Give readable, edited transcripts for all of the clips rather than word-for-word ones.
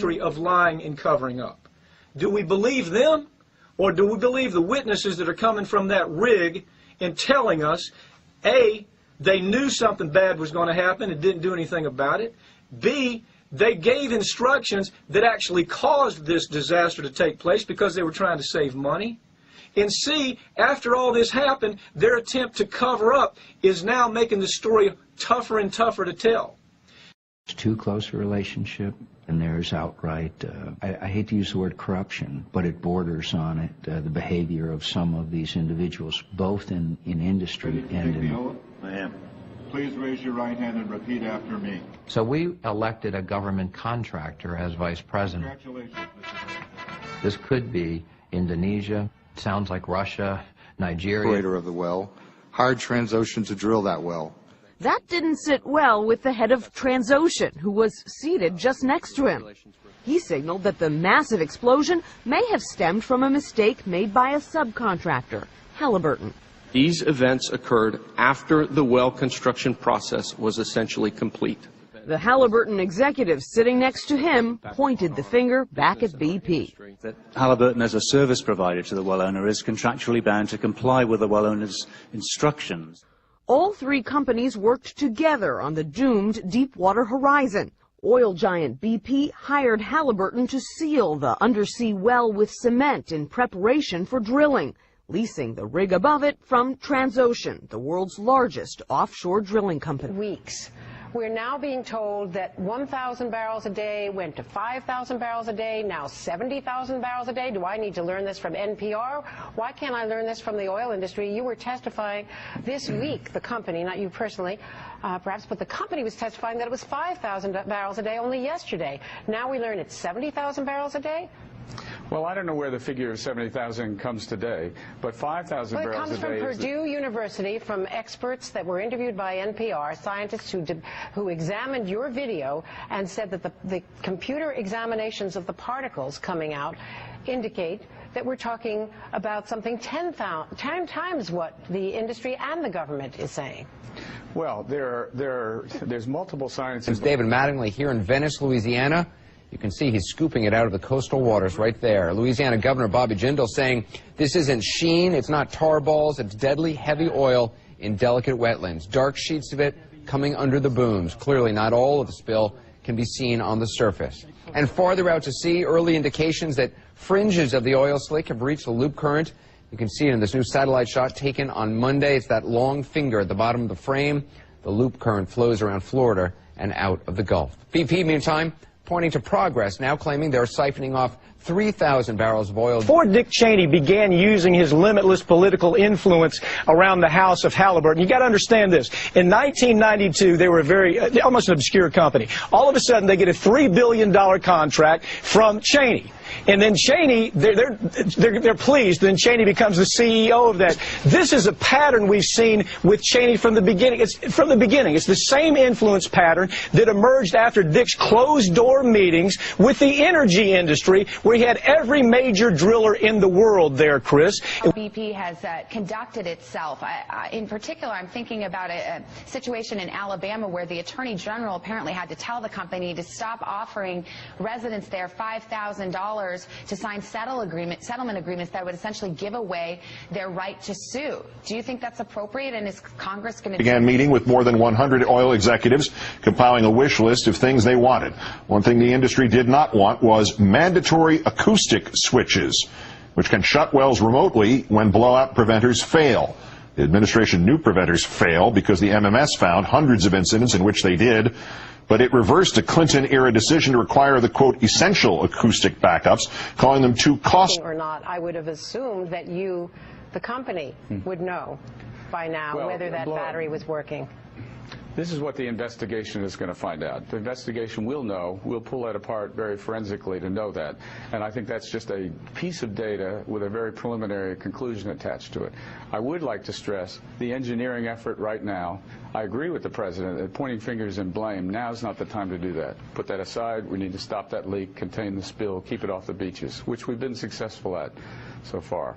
history of lying and covering up. Do we believe them, or do we believe the witnesses that are coming from that rig and telling us, A, they knew something bad was going to happen and didn't do anything about it, B, they gave instructions that actually caused this disaster to take place because they were trying to save money, and C, after all this happened, their attempt to cover up is now making the story tougher and tougher to tell. It's too close a relationship, and there's outright, I hate to use the word corruption, but it borders on it, the behavior of some of these individuals, both in industry and in... I am. Please raise your right hand and repeat after me. So we elected a government contractor as vice president. Congratulations, Mr. President. This could be Indonesia, sounds like Russia, Nigeria. Operator of the well hired Transocean to drill that well. That didn't sit well with the head of Transocean, who was seated just next to him. He signaled that the massive explosion may have stemmed from a mistake made by a subcontractor, Halliburton. These events occurred after the well construction process was essentially complete. The Halliburton executive sitting next to him pointed the finger back at BP. That Halliburton, as a service provider to the well owner, is contractually bound to comply with the well owner's instructions. All three companies worked together on the doomed Deepwater Horizon. Oil giant BP hired Halliburton to seal the undersea well with cement in preparation for drilling, leasing the rig above it from Transocean, the world's largest offshore drilling company. Weeks. We're now being told that 1,000 barrels a day went to 5,000 barrels a day, now 70,000 barrels a day. Do I need to learn this from NPR? Why can't I learn this from the oil industry? You were testifying this week, the company, not you personally, perhaps, but the company was testifying that it was 5,000 barrels a day only yesterday. Now we learn it's 70,000 barrels a day? Well, I don't know where the figure of 70,000 comes today, but 5,000 barrels a day. It comes from Purdue University, from experts that were interviewed by NPR, scientists who examined your video and said that the computer examinations of the particles coming out indicate that we're talking about something 10 times what the industry and the government is saying. Well, there's multiple scientists. Since David Mattingly here in Venice, Louisiana. You can see he's scooping it out of the coastal waters right there. Louisiana Governor Bobby Jindal saying this isn't sheen, it's not tar balls, it's deadly heavy oil in delicate wetlands. Dark sheets of it coming under the booms. Clearly not all of the spill can be seen on the surface. And farther out to sea, early indications that fringes of the oil slick have reached the loop current. You can see it in this new satellite shot taken on Monday. It's that long finger at the bottom of the frame. The loop current flows around Florida and out of the Gulf. BP, meantime, pointing to progress, now claiming they're siphoning off 3,000 barrels of oil. Before Dick Cheney began using his limitless political influence around the house of Halliburton, you got to understand this. In 1992, they were almost an obscure company. All of a sudden, they get a $3 billion contract from Cheney. And then Cheney, they're pleased. Then Cheney becomes the CEO of that. This is a pattern we've seen with Cheney from the beginning. It's the same influence pattern that emerged after Dick's closed-door meetings with the energy industry, where he had every major driller in the world there, Chris. BP has conducted itself. In particular, I'm thinking about a situation in Alabama where the Attorney General apparently had to tell the company to stop offering residents there $5,000 to sign settlement agreements that would essentially give away their right to sue. Do you think that's appropriate, and is Congress going to... Began meeting with more than 100 oil executives, compiling a wish list of things they wanted. One thing the industry did not want was mandatory acoustic switches, which can shut wells remotely when blowout preventers fail. The administration knew preventers fail because the MMS found hundreds of incidents in which they did. But it reversed a Clinton-era decision to require the, quote, essential acoustic backups, calling them too costly. Or not, I would have assumed that you, the company, would know by now whether that battery was working. This is what the investigation is going to find out. The investigation will know. We'll pull that apart very forensically to know that. And I think that's just a piece of data with a very preliminary conclusion attached to it. I would like to stress the engineering effort right now. I agree with the President that pointing fingers and blame, now's not the time to do that. Put that aside. We need to stop that leak, contain the spill, keep it off the beaches, which we've been successful at so far.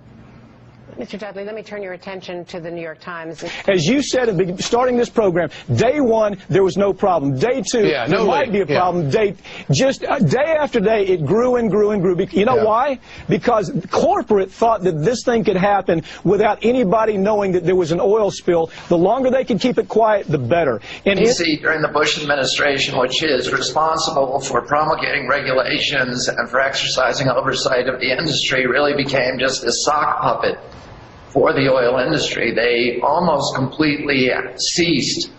Mr. Dudley, let me turn your attention to the New York Times. As you said, starting this program, day one, there was no problem. Day two, there might be a problem. Day after day, it grew and grew and grew. You know why? Because corporate thought that this thing could happen without anybody knowing that there was an oil spill. The longer they could keep it quiet, the better. And during the Bush administration, which is responsible for promulgating regulations and for exercising oversight of the industry, really became just a sock puppet for the oil industry. They almost completely ceased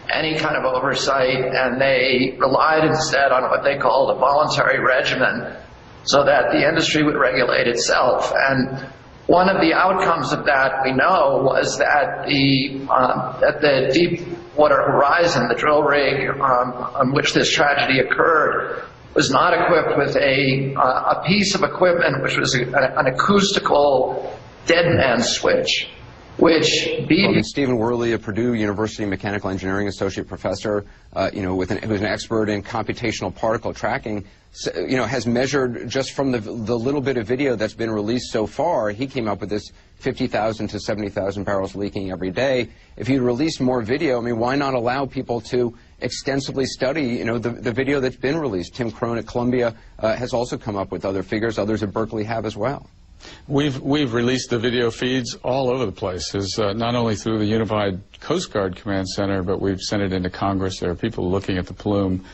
any kind of oversight, and they relied instead on what they called a voluntary regimen so that the industry would regulate itself. And one of the outcomes of that, we know, was that the Deepwater Horizon, the drill rig on which this tragedy occurred, was not equipped with a piece of equipment which was an acoustical dead man switch, which Stephen Worley, a Purdue University mechanical engineering associate professor, who's an expert in computational particle tracking, has measured just from the little bit of video that's been released so far. He came up with this 50,000 to 70,000 barrels leaking every day. If you release more video, I mean, why not allow people to extensively study, the video that's been released? Tim Crone at Columbia has also come up with other figures. Others at Berkeley have as well. We've released the video feeds all over the place, not only through the Unified Coast Guard Command Center, but we've sent it into Congress. There are people looking at the plume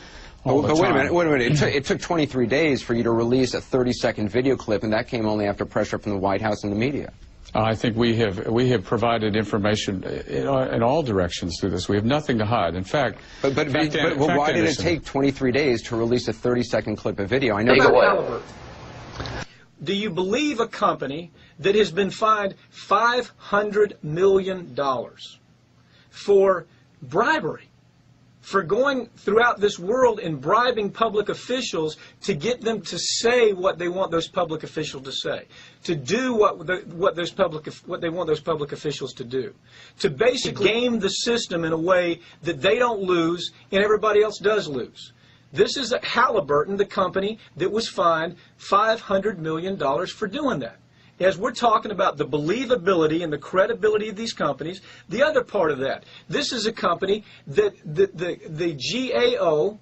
all the time. Wait a minute. It took 23 days for you to release a 30-second video clip, and that came only after pressure from the White House and the media. I think we have provided information in all directions through this. We have nothing to hide. In fact, but why did it take 23 days to release a 30-second clip of video? I know Halliburton. Do you believe a company that has been fined $500 million for bribery, for going throughout this world and bribing public officials to get them to say what they want those public officials to say, to do what they want those public officials to do, to basically game the system in a way that they don't lose and everybody else does lose? This is Halliburton, the company that was fined $500 million for doing that. As we're talking about the believability and the credibility of these companies, the other part of that, this is a company that the GAO,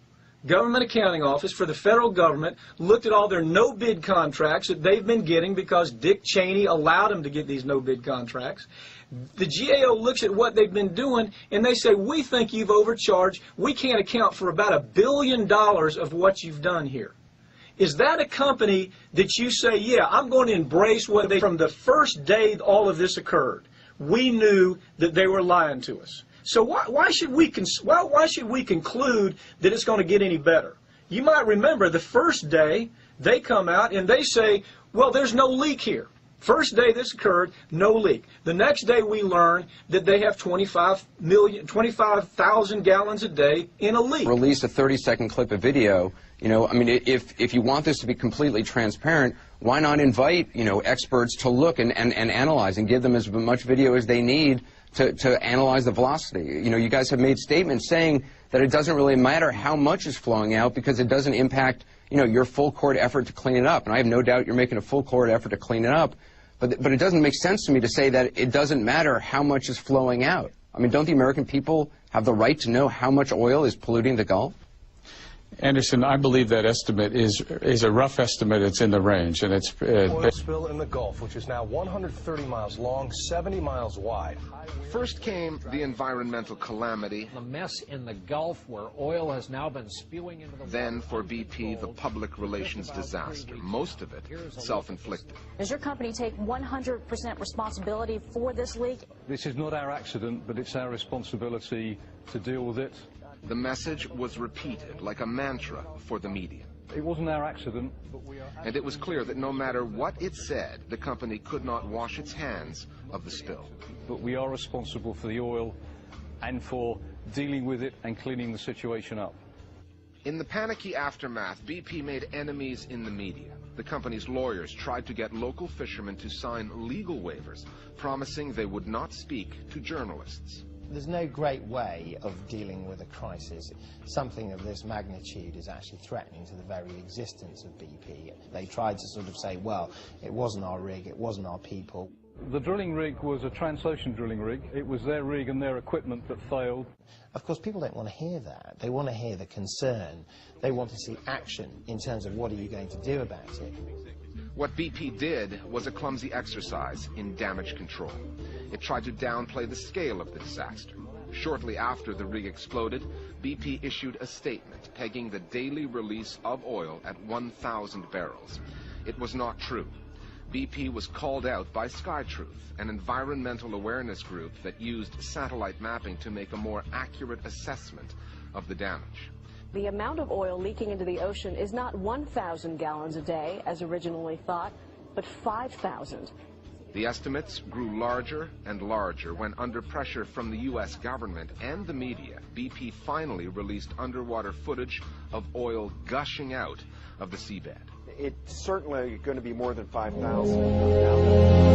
Government Accounting Office for the federal government, looked at all their no-bid contracts that they've been getting because Dick Cheney allowed them to get these no-bid contracts. The GAO looks at what they've been doing, and they say, we think you've overcharged. We can't account for about $1 billion of what you've done here. Is that a company that you say, yeah, I'm going to embrace what they... From the first day all of this occurred, we knew that they were lying to us. So why should we conclude that it's going to get any better? You might remember the first day they come out and they say, well, there's no leak here. First day this occurred, no leak. The next day we learn that they have 25,000 gallons a day in a leak. Release a 30-second clip of video. I mean, if you want this to be completely transparent, why not invite, experts to look and analyze and give them as much video as they need to analyze the velocity? You guys have made statements saying that it doesn't really matter how much is flowing out because it doesn't impact, your full court effort to clean it up. And I have no doubt you're making a full court effort to clean it up. But it doesn't make sense to me to say that it doesn't matter how much is flowing out. I mean, don't the American people have the right to know how much oil is polluting the Gulf? Anderson, I believe that estimate is a rough estimate. It's in the range, and it's oil spill in the Gulf, which is now 130 miles long, 70 miles wide. First came the environmental calamity. The mess in the Gulf where oil has now been spewing into the water. Then for BP, the public relations disaster, most of it self-inflicted. Does your company take 100% responsibility for this leak? This is not our accident, but it's our responsibility to deal with it. The message was repeated like a mantra for the media. It wasn't our accident, but we are... And it was clear that no matter what it said, the company could not wash its hands of the spill. But we are responsible for the oil and for dealing with it and cleaning the situation up. In the panicky aftermath, BP made enemies in the media. The company's lawyers tried to get local fishermen to sign legal waivers, promising they would not speak to journalists. There's no great way of dealing with a crisis. Something of this magnitude is actually threatening to the very existence of BP. They tried to sort of say, well, it wasn't our rig, it wasn't our people. The drilling rig was a Transocean drilling rig. It was their rig and their equipment that failed. Of course, people don't want to hear that. They want to hear the concern. They want to see action in terms of what are you going to do about it. What BP did was a clumsy exercise in damage control. It tried to downplay the scale of the disaster. Shortly after the rig exploded, BP issued a statement pegging the daily release of oil at 1,000 barrels. It was not true. BP was called out by SkyTruth, an environmental awareness group that used satellite mapping to make a more accurate assessment of the damage. The amount of oil leaking into the ocean is not 1,000 gallons a day, as originally thought, but 5,000. The estimates grew larger and larger when, under pressure from the U.S. government and the media, BP finally released underwater footage of oil gushing out of the seabed. It's certainly going to be more than 5,000.